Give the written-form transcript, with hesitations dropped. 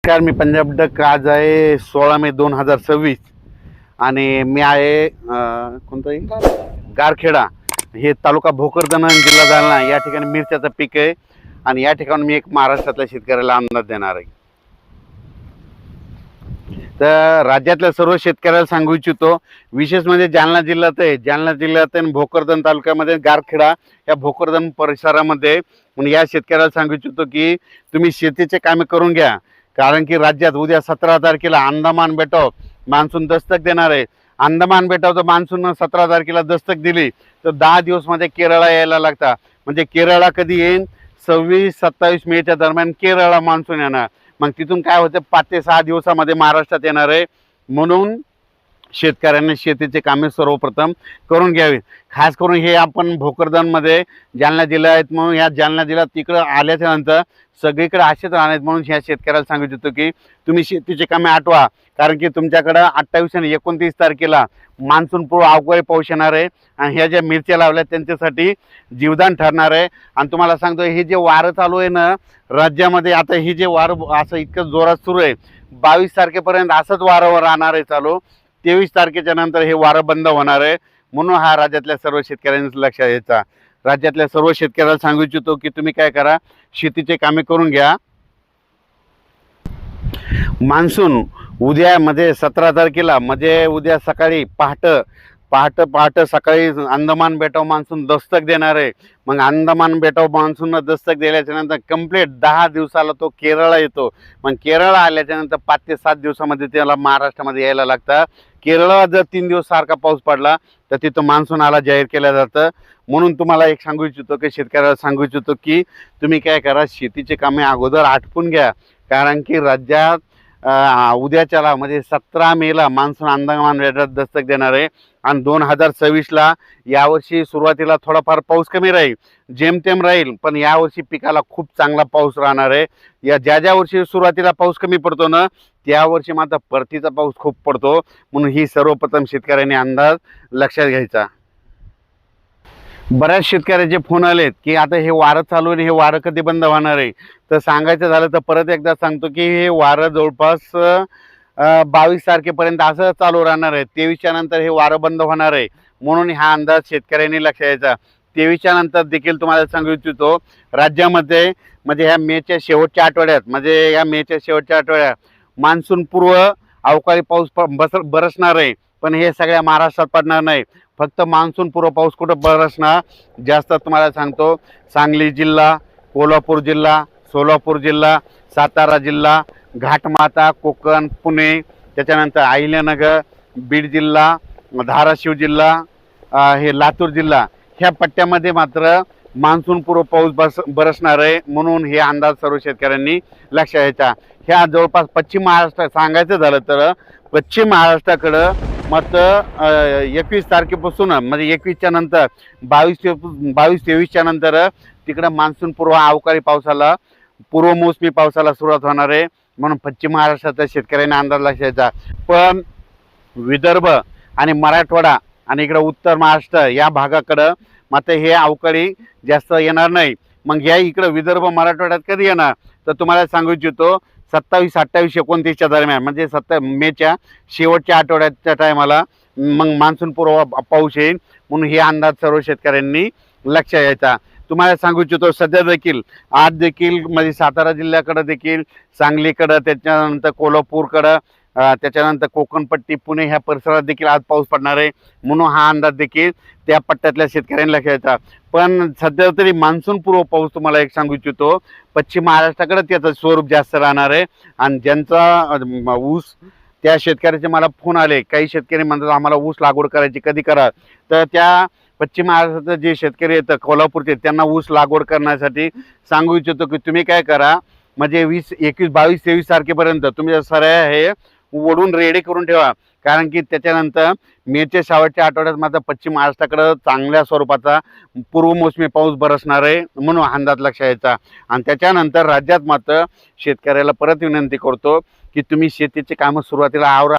नमस्कार, मी पंजाब डक. आज आहे 16 मे 2026 आणि मी आहे कोणतं गारखेडा, हे तालुका भोकरदन, जिल्हा जालना. या ठिकाणी मिरच्याचं पीक आहे आणि या ठिकाणी मी एक महाराष्ट्रातल्या शेतकऱ्याला अंदाज देणार आहे. तर राज्यातल्या सर्व शेतकऱ्याला सांगू इच्छितो, विशेष म्हणजे जालना जिल्ह्यात आहे. जालना जिल्ह्यात आणि भोकरदन तालुक्यामध्ये गारखेडा या भोकरदन परिसरामध्ये या शेतकऱ्याला सांगू इच्छितो की तुम्ही शेतीचे कामे करून घ्या. कारण की राज्यात उद्या 17 तारखेला अंदमान बेटाव मान्सून दस्तक देणार आहे. अंदमान बेटावचं मान्सून 17 तारखेला दस्तक दिली तर 10 दिवसमध्ये केरळला यायला लागतात. म्हणजे केरळला कधी येईल? 26-27 मेच्या दरम्यान केरळला मान्सून येणार. मग तिथून काय होतं, 5 ते 6 दिवसामध्ये महाराष्ट्रात येणार आहे. म्हणून शेतकऱ्यांनी शेतीचे कामे सर्वप्रथम करून घ्यावी. खास करून हे आपण भोकरदनमध्ये जालना जिल्हा आहेत, म्हणून ह्या जालना जिल्ह्यात तिकडं आल्याच्या नंतर सगळीकडे असेच राहणार. म्हणून ह्या शेतकऱ्याला सांगू इच्छितो की तुम्ही शेतीचे कामे आठवा. कारण की तुमच्याकडं 28 आणि 29 तारखेला मान्सून पूर्व अवकाळी पाऊस येणार आहे आणि ह्या ज्या मिरच्या लावल्या त्यांच्यासाठी जीवदान ठरणार आहे. आणि तुम्हाला सांगतो, हे जे वारं चालू आहे ना राज्यामध्ये, आता हे जे वारं असं इतकं जोरात सुरू आहे, 22 तारखेपर्यंत असंच वारंवर राहणार आहे चालू. 23 तारखेच्या नंतर हे वारं बंद होणार आहे. म्हणून हा राज्यातल्या सर्व शेतकऱ्यांनी लक्षात घ्यायचा. राज्यातल्या सर्व शेतकऱ्याला सांगू इच्छितो की तुम्ही काय करा, शेतीचे कामे करून घ्या. मान्सून उद्या म्हणजे 17 तारखेला म्हणजे उद्या सकाळी पहाटे सकाळी अंदमान बेटाव मान्सून दस्तक देणार आहे. मग अंदमान बेटाव मान्सून दस्तक दिल्याच्या नंतर कंप्लीट 10 दिवसाला तो केरळला येतो. मग केरळला आल्याच्या नंतर 5 ते 7 दिवसामध्ये त्याला महाराष्ट्रामध्ये यायला लागतं. केरळला जर 3 दिवस सारखा पाऊस पडला तर तिथं मान्सून आला जाहीर केलं जातं. म्हणून तुम्हाला एक सांगू इच्छितो की शेतकऱ्याला सांगू इच्छितो की तुम्ही काय करा, शेतीचे कामे अगोदर आटपून घ्या. कारण की राज्यात उद्याच्याला म्हणजे 17 मेला मान्सून अंदमान बेटात दस्तक देणार आहे. आणि 2026ला यावर्षी सुरुवातीला थोडाफार पाऊस कमी राहील, जेमतेम राहील, पण यावर्षी पिकाला खूप चांगला पाऊस राहणार आहे. ज्या वर्षी सुरुवातीला पाऊस कमी पडतो ना त्या वर्षी मात्र परतीचा पाऊस खूप पडतो. म्हणून ही सर्वप्रथम शेतकऱ्यांनी अंदाज लक्षात घ्यायचा. बऱ्याच शेतकऱ्याचे फोन आलेत की आता हे वारं चालू आहे, हे वारं कधी बंद होणार आहे? तर सांगायचं झालं तर परत एकदा सांगतो की हे वारं जवळपास 22 तारखेपर्यंत असं चालू राहणार आहे. 23च्या नंतर हे वारं बंद होणार आहे. म्हणून हा अंदाज शेतकऱ्यांनी लक्षात घ्यायचा. 23च्या नंतर देखील तुम्हाला सांगू इच्छितो, राज्यामध्ये म्हणजे ह्या मेच्या शेवटच्या आठवड्यात मान्सून पूर्व अवकाळी पाऊस बरसणार आहे. पण हे सगळ्या महाराष्ट्रात पडणार नाही. फक्त मान्सून पूर्व पाऊस कुठं बरसणार जास्त तुम्हाला सांगतो, सांगली जिल्हा, कोल्हापूर जिल्हा, सोलापूर जिल्हा, सातारा जिल्हा, घाटमाता, कोकण, पुणे, त्याच्यानंतर अहिल्यानगर, बीड जिल्हा, धाराशिव जिल्हा, हे लातूर जिल्हा, ह्या पट्ट्यामध्ये मात्र मान्सून पूर्व पाऊस बरसणार आहे. म्हणून हे अंदाज सर्व शेतकऱ्यांनी लक्षात घ्यायचा. ह्या जवळपास पश्चिम महाराष्ट्र सांगायचं झालं तर पश्चिम महाराष्ट्राकडं मात्र 21 तारखेपासून म्हणजे 21च्या नंतर 22-23च्या नंतर तिकडं मान्सून पूर्व अवकाळी पावसाला, पूर्वमोसमी पावसाला सुरुवात होणार आहे. म्हणून पश्चिम महाराष्ट्राच्या शेतकऱ्यांना अंदाज लक्षायचा. पण विदर्भ आणि मराठवाडा आणि इकडं उत्तर महाराष्ट्र या भागाकडं मात्र हे अवकाळी जास्त येणार नाही. मग या इकडं विदर्भ मराठवाड्यात कधी येणार तर तुम्हाला सांगू इच्छितो, 27, 28, 29च्या दरम्यान म्हणजे मेच्या शेवटच्या आठवड्याच्या टायमाला मग मान्सून पूर्व पाऊस येईल. म्हणून हे अंदाज सर्व शेतकऱ्यांनी लक्षात घ्यायचा. तुम्हाला सांगू इच्छितो, सध्या देखील आज देखील म्हणजे सातारा जिल्ह्याकडं देखील, सांगलीकडं, त्याच्यानंतर कोल्हापूरकडं, त्याच्यानंतर कोकणपट्टी, पुणे ह्या परिसरात देखील आज पाऊस पडणार आहे. म्हणून हा अंदाज देखील त्या पट्ट्यातल्या शेतकऱ्यांनी लक्षात घ्यायचा. पण सध्या तरी मान्सून पूर्व पाऊस तुम्हाला एक सांगू इच्छितो, पश्चिम महाराष्ट्राकडे त्याचं स्वरूप जास्त राहणार आहे. आणि ज्यांचा ऊस, त्या शेतकऱ्याचे मला फोन आले, काही शेतकरी म्हणतात आम्हाला ऊस लागवड करायची, कधी करा? तर त्या पश्चिम महाराष्ट्राचे जे शेतकरी येतं कोल्हापूरचे, त्यांना ऊस लागवड करण्यासाठी सांगू इच्छितो की तुम्ही काय करा, म्हणजे 20, 21, 22, 23 तारखेपर्यंत तुम्ही सरळ हे ओढून रेडी करून ठेवा. कारण की त्याच्यानंतर मेच्या शेवटच्या आठवड्यात मात्र पश्चिम महाराष्ट्राकडं चांगल्या स्वरूपाचा पूर्वमोसमी पाऊस बरसणार आहे. म्हणून अंदाज लक्षात घ्यायचा. आणि त्याच्यानंतर राज्यात मात्र शेतकऱ्याला परत विनंती करतो की तुम्ही शेतीचे कामं सुरुवातीला आवरा.